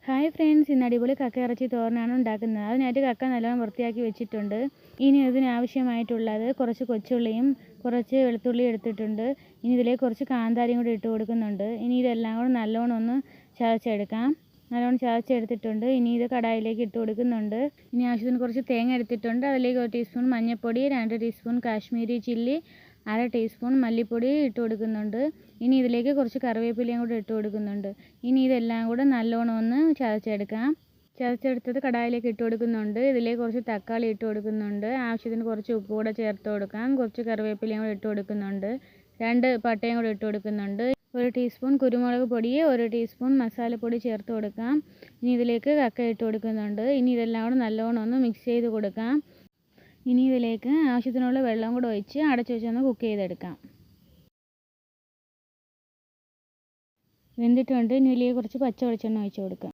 Hi friends, ഇന്ന് അടിപൊളി കക്ക ഇറച്ചി തോരനാണ് ഉണ്ടാക്കുന്നത്. അതിനായിട്ട് കക്ക നല്ലോണം വൃത്തിയാക്കി വെച്ചിട്ടുണ്ട്. ഇനി ഇതിനാവശ്യമായിട്ടുള്ളത് കുറച്ച് കൊച്ചുള്ളിയും കുറച്ച് വെളുത്തുള്ളിയും എടുത്തിട്ടുണ്ട്. ഇനി ഇതിലേക്ക് കുറച്ച് കാന്താരിയും കൂടി ഇട്ട് കൊടുക്കുന്നുണ്ട്. ഇനി ഇതെല്ലാം കൂടെ നല്ലോണം ഒന്ന് ചതച്ചെടുക്കാം. നല്ലോണം ചതച്ചെടുത്തിട്ടുണ്ട്. ഇനി ഇത് കടായിലേക്ക് ഇട്ട് കൊടുക്കുന്നുണ്ട്. ഇനി ആവശ്യത്തിന് കുറച്ച് തേങ്ങ എടുത്തിട്ടുണ്ട്. അതിലേക്ക് 1 ടീസ്പൂൺ മഞ്ഞൾപ്പൊടി, 2 ടീസ്പൂൺ കാശ്മീരി ചില്ലി, 1/2 ടീസ്പൂൺ മല്ലിപ്പൊടി ഇട്ട് കൊടുക്കുന്നുണ്ട്. ഇനി ഇതിലേക്ക് കുറച്ച് കറിവേപ്പിലയും കൂടി ഇട്ട് കൊടുക്കുന്നുണ്ട്. ഇനി ഇതെല്ലാം കൂടെ നല്ലോണം ഒന്ന് ചതച്ചെടുക്കാം. ചതച്ചെടുത്തത് കടായിലേക്ക് ഇട്ട് കൊടുക്കുന്നുണ്ട്. ഇതിലേക്ക് കുറച്ച് തക്കാളി ഇട്ട് കൊടുക്കുന്നുണ്ട്. ആവശ്യത്തിന് കുറച്ച് ഉപ്പ് കൂടെ ചേർത്ത് കൊടുക്കാം. കുറച്ച് കറിവേപ്പിലയും കൂടി ഇട്ട് കൊടുക്കുന്നുണ്ട്. 2 പട്ടയും കൂടി ഇട്ട് കൊടുക്കുന്നുണ്ട്. 1 ടീസ്പൂൺ കുരുമുളക് പൊടി, 1 ടീസ്പൂൺ മസാലപ്പൊടി ചേർത്ത് കൊടുക്കാം. ഇനി ഇതിലേക്ക് കക്ക ഇട്ട് കൊടുക്കുന്നുണ്ട്. ഇനി ഇതെല്ലാം കൂടെ നല്ലോണം ഒന്ന് മിക്സ് ചെയ്ത് കൊടുക്കാം. ഇനി ഇതിലേക്ക് ആവശ്യത്തിനുള്ള വെള്ളം കൂടെ ഒഴിച്ച് അടച്ചു വെച്ചൊന്ന് കുക്ക് ചെയ്തെടുക്കാം. വെന്തിട്ടുണ്ട്. ഇനി ഇതിലേക്ക് കുറച്ച് പച്ച വെളിച്ചെണ്ണ ഒഴിച്ച് കൊടുക്കാം.